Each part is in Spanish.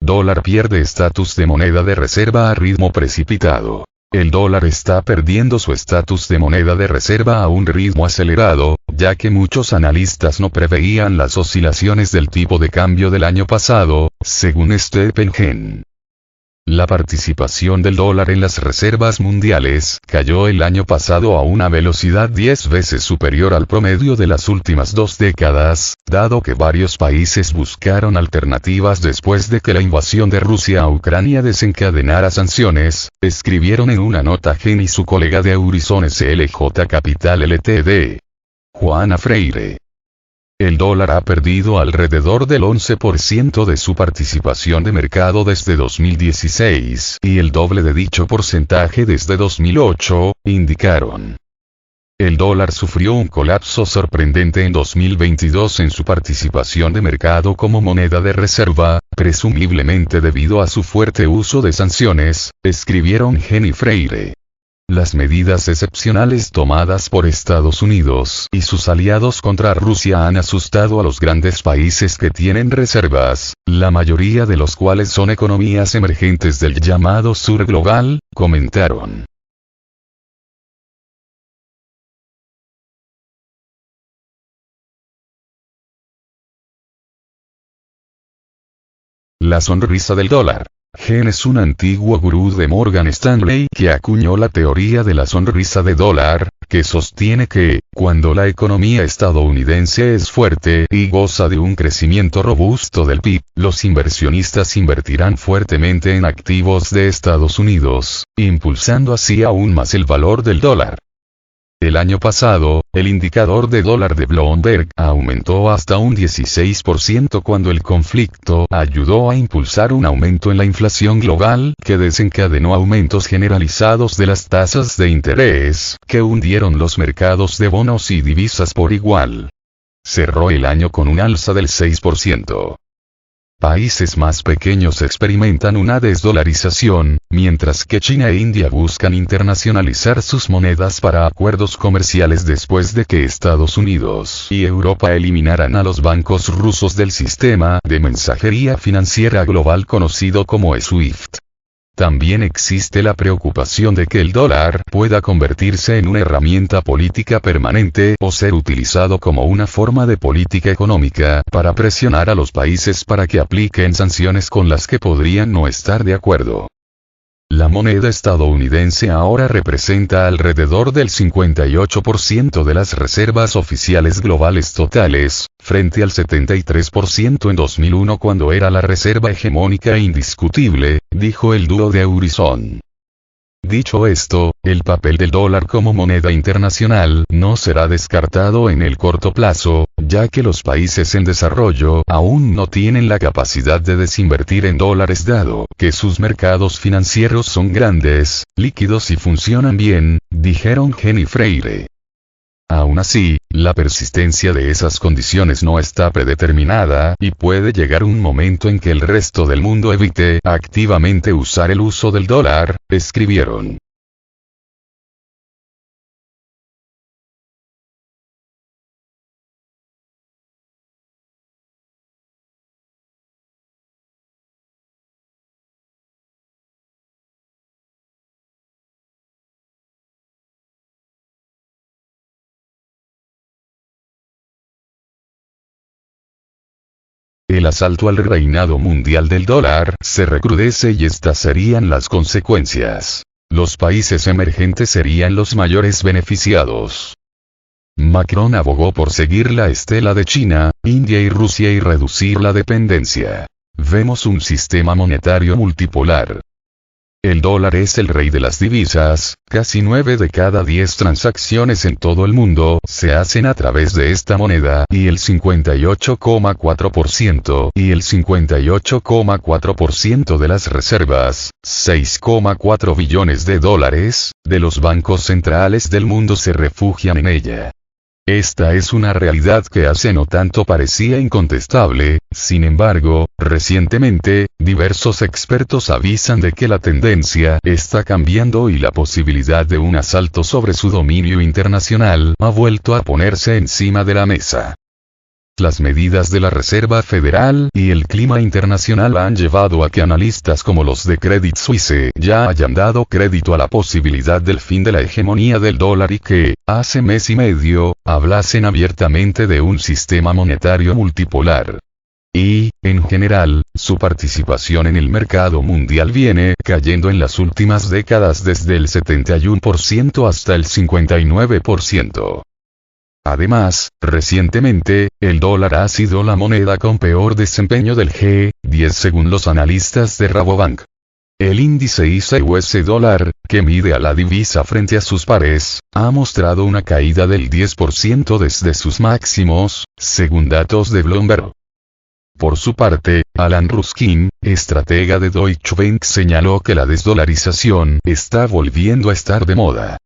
Dólar pierde estatus de moneda de reserva a ritmo precipitado. El dólar está perdiendo su estatus de moneda de reserva a un ritmo acelerado, ya que muchos analistas no preveían las oscilaciones del tipo de cambio del año pasado, según Stephen Gen. La participación del dólar en las reservas mundiales cayó el año pasado a una velocidad 10 veces superior al promedio de las últimas 2 décadas, dado que varios países buscaron alternativas después de que la invasión de Rusia a Ucrania desencadenara sanciones, escribieron en una nota Gen y su colega de Horizon SLJ Capital Ltd. Juana Freire. El dólar ha perdido alrededor del 11% de su participación de mercado desde 2016, y el doble de dicho porcentaje desde 2008, indicaron. El dólar sufrió un colapso sorprendente en 2022 en su participación de mercado como moneda de reserva, presumiblemente debido a su fuerte uso de sanciones, escribieron Gen y Freire. Las medidas excepcionales tomadas por Estados Unidos y sus aliados contra Rusia han asustado a los grandes países que tienen reservas, la mayoría de los cuales son economías emergentes del llamado sur global, comentaron. La sonrisa del dólar. Gen es un antiguo gurú de Morgan Stanley que acuñó la teoría de la sonrisa de dólar, que sostiene que, cuando la economía estadounidense es fuerte y goza de un crecimiento robusto del PIB, los inversionistas invertirán fuertemente en activos de Estados Unidos, impulsando así aún más el valor del dólar. El año pasado, el indicador de dólar de Bloomberg aumentó hasta un 16% cuando el conflicto ayudó a impulsar un aumento en la inflación global que desencadenó aumentos generalizados de las tasas de interés, que hundieron los mercados de bonos y divisas por igual. Cerró el año con un alza del 6%. Países más pequeños experimentan una desdolarización, mientras que China e India buscan internacionalizar sus monedas para acuerdos comerciales después de que Estados Unidos y Europa eliminaran a los bancos rusos del sistema de mensajería financiera global conocido como SWIFT. También existe la preocupación de que el dólar pueda convertirse en una herramienta política permanente o ser utilizado como una forma de política económica para presionar a los países para que apliquen sanciones con las que podrían no estar de acuerdo. La moneda estadounidense ahora representa alrededor del 58% de las reservas oficiales globales totales, frente al 73% en 2001 cuando era la reserva hegemónica e indiscutible, dijo el dúo de Horizon. Dicho esto, el papel del dólar como moneda internacional no será descartado en el corto plazo, ya que los países en desarrollo aún no tienen la capacidad de desinvertir en dólares dado que sus mercados financieros son grandes, líquidos y funcionan bien, dijeron Gen y Freire. Aún así, la persistencia de esas condiciones no está predeterminada y puede llegar un momento en que el resto del mundo evite activamente usar el uso del dólar, escribieron. El asalto al reinado mundial del dólar se recrudece y estas serían las consecuencias. Los países emergentes serían los mayores beneficiados. Macron abogó por seguir la estela de China, India y Rusia y reducir la dependencia. Vemos un sistema monetario multipolar. El dólar es el rey de las divisas, casi 9 de cada 10 transacciones en todo el mundo se hacen a través de esta moneda y el 58,4% de las reservas, 6,4 billones de dólares, de los bancos centrales del mundo se refugian en ella. Esta es una realidad que hace no tanto parecía incontestable, sin embargo, recientemente, diversos expertos avisan de que la tendencia está cambiando y la posibilidad de un asalto sobre su dominio internacional ha vuelto a ponerse encima de la mesa. Las medidas de la Reserva Federal y el clima internacional han llevado a que analistas como los de Credit Suisse ya hayan dado crédito a la posibilidad del fin de la hegemonía del dólar y que, hace mes y medio, hablasen abiertamente de un sistema monetario multipolar. Y, en general, su participación en el mercado mundial viene cayendo en las últimas décadas desde el 71% hasta el 59%. Además, recientemente, el dólar ha sido la moneda con peor desempeño del G10 según los analistas de Rabobank. El índice ICE-US dólar, que mide a la divisa frente a sus pares, ha mostrado una caída del 10% desde sus máximos, según datos de Bloomberg. Por su parte, Alan Ruskin, estratega de Deutsche Bank, señaló que la desdolarización está volviendo a estar de moda.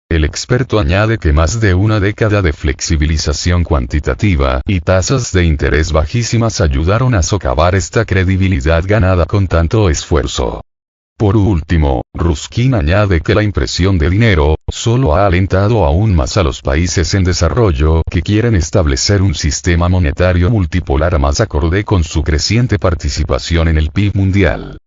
El experto añade que más de una década de flexibilización cuantitativa y tasas de interés bajísimas ayudaron a socavar esta credibilidad ganada con tanto esfuerzo. Por último, Ruskin añade que la impresión de dinero solo ha alentado aún más a los países en desarrollo que quieren establecer un sistema monetario multipolar más acorde con su creciente participación en el PIB mundial.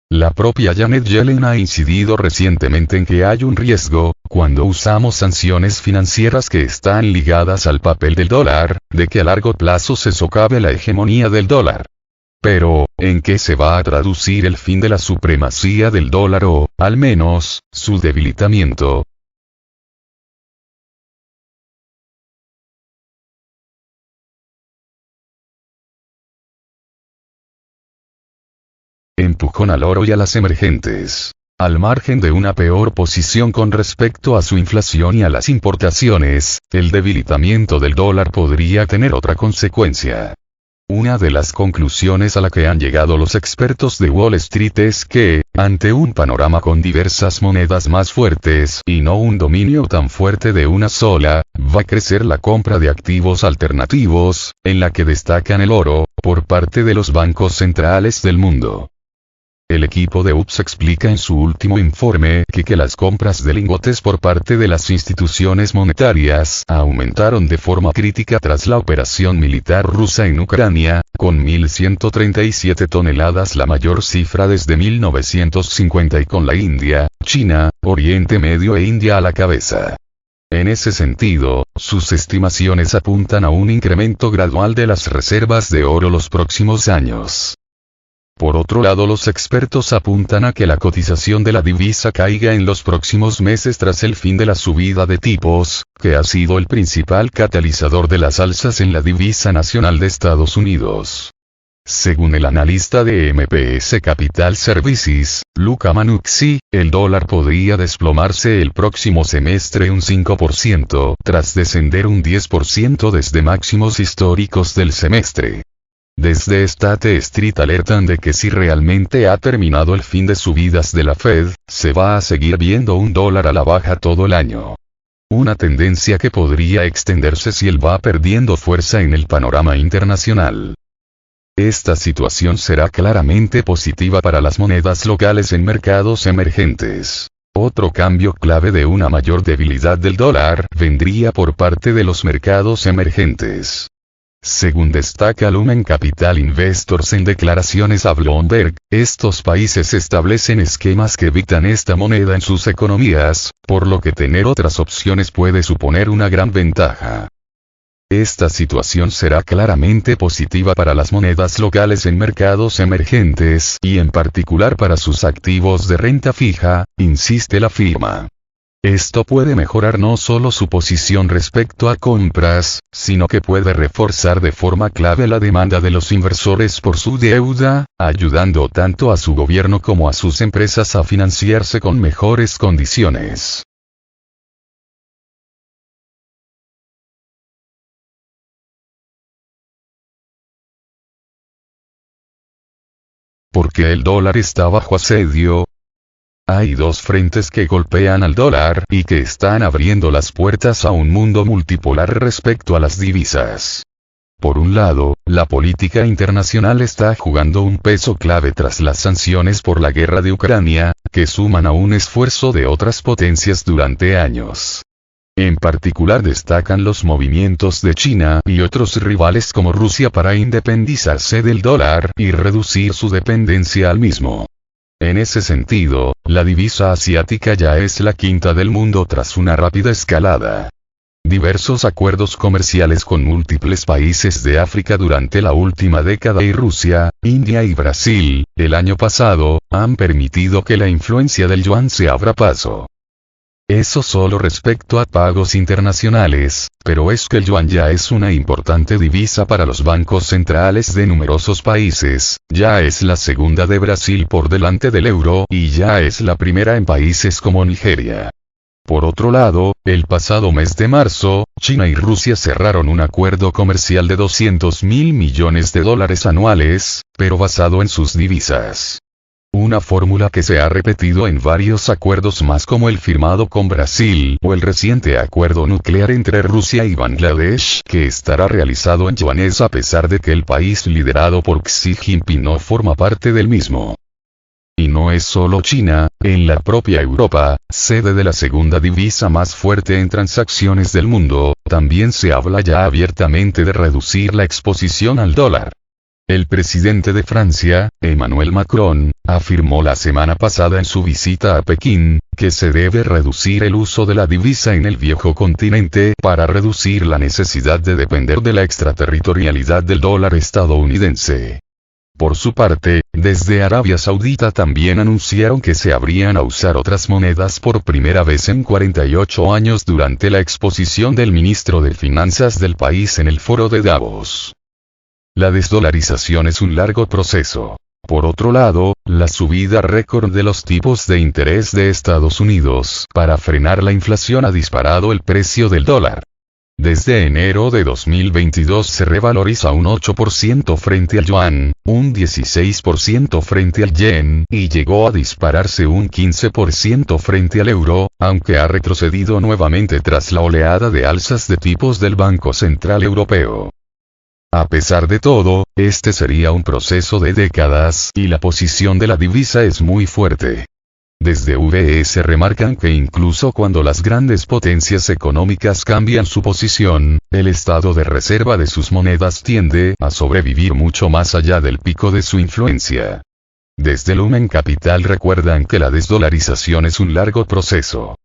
La propia Janet Yellen ha incidido recientemente en que hay un riesgo, cuando usamos sanciones financieras que están ligadas al papel del dólar, de que a largo plazo se socave la hegemonía del dólar. Pero, ¿en qué se va a traducir el fin de la supremacía del dólar o, al menos, su debilitamiento? Empujón al oro y a las emergentes. Al margen de una peor posición con respecto a su inflación y a las importaciones, el debilitamiento del dólar podría tener otra consecuencia. Una de las conclusiones a la que han llegado los expertos de Wall Street es que, ante un panorama con diversas monedas más fuertes y no un dominio tan fuerte de una sola, va a crecer la compra de activos alternativos, en la que destacan el oro, por parte de los bancos centrales del mundo. El equipo de UPS explica en su último informe que las compras de lingotes por parte de las instituciones monetarias aumentaron de forma crítica tras la operación militar rusa en Ucrania, con 1.137 toneladas, la mayor cifra desde 1950, y con la India, China, Oriente Medio e India a la cabeza. En ese sentido, sus estimaciones apuntan a un incremento gradual de las reservas de oro los próximos años. Por otro lado, los expertos apuntan a que la cotización de la divisa caiga en los próximos meses tras el fin de la subida de tipos, que ha sido el principal catalizador de las alzas en la divisa nacional de Estados Unidos. Según el analista de MPS Capital Services, Luca Manuzzi, el dólar podría desplomarse el próximo semestre un 5%, tras descender un 10% desde máximos históricos del semestre. Desde State Street alertan de que si realmente ha terminado el fin de subidas de la Fed, se va a seguir viendo un dólar a la baja todo el año. Una tendencia que podría extenderse si él va perdiendo fuerza en el panorama internacional. Esta situación será claramente positiva para las monedas locales en mercados emergentes. Otro cambio clave de una mayor debilidad del dólar vendría por parte de los mercados emergentes. Según destaca Lumen Capital Investors en declaraciones a Bloomberg, estos países establecen esquemas que evitan esta moneda en sus economías, por lo que tener otras opciones puede suponer una gran ventaja. Esta situación será claramente positiva para las monedas locales en mercados emergentes y en particular para sus activos de renta fija, insiste la firma. Esto puede mejorar no solo su posición respecto a compras, sino que puede reforzar de forma clave la demanda de los inversores por su deuda, ayudando tanto a su gobierno como a sus empresas a financiarse con mejores condiciones. ¿Por qué el dólar está bajo asedio? Hay dos frentes que golpean al dólar y que están abriendo las puertas a un mundo multipolar respecto a las divisas. Por un lado, la política internacional está jugando un peso clave tras las sanciones por la guerra de Ucrania, que suman a un esfuerzo de otras potencias durante años. En particular destacan los movimientos de China y otros rivales como Rusia para independizarse del dólar y reducir su dependencia al mismo. En ese sentido, la divisa asiática ya es la quinta del mundo tras una rápida escalada. Diversos acuerdos comerciales con múltiples países de África durante la última década y Rusia, India y Brasil, el año pasado, han permitido que la influencia del yuan se abra paso. Eso solo respecto a pagos internacionales, pero es que el yuan ya es una importante divisa para los bancos centrales de numerosos países, ya es la segunda de Brasil por delante del euro y ya es la primera en países como Nigeria. Por otro lado, el pasado mes de marzo, China y Rusia cerraron un acuerdo comercial de $200.000 millones anuales, pero basado en sus divisas. Una fórmula que se ha repetido en varios acuerdos más como el firmado con Brasil o el reciente acuerdo nuclear entre Rusia y Bangladesh que estará realizado en yuanes a pesar de que el país liderado por Xi Jinping no forma parte del mismo. Y no es solo China, en la propia Europa, sede de la segunda divisa más fuerte en transacciones del mundo, también se habla ya abiertamente de reducir la exposición al dólar. El presidente de Francia, Emmanuel Macron, afirmó la semana pasada en su visita a Pekín, que se debe reducir el uso de la divisa en el viejo continente para reducir la necesidad de depender de la extraterritorialidad del dólar estadounidense. Por su parte, desde Arabia Saudita también anunciaron que se abrían a usar otras monedas por primera vez en 48 años durante la exposición del ministro de Finanzas del país en el foro de Davos. La desdolarización es un largo proceso. Por otro lado, la subida récord de los tipos de interés de Estados Unidos para frenar la inflación ha disparado el precio del dólar. Desde enero de 2022 se revaloriza un 8% frente al yuan, un 16% frente al yen, y llegó a dispararse un 15% frente al euro, aunque ha retrocedido nuevamente tras la oleada de alzas de tipos del Banco Central Europeo. A pesar de todo, este sería un proceso de décadas y la posición de la divisa es muy fuerte. Desde VS remarcan que incluso cuando las grandes potencias económicas cambian su posición, el estado de reserva de sus monedas tiende a sobrevivir mucho más allá del pico de su influencia. Desde Lumen Capital recuerdan que la desdolarización es un largo proceso.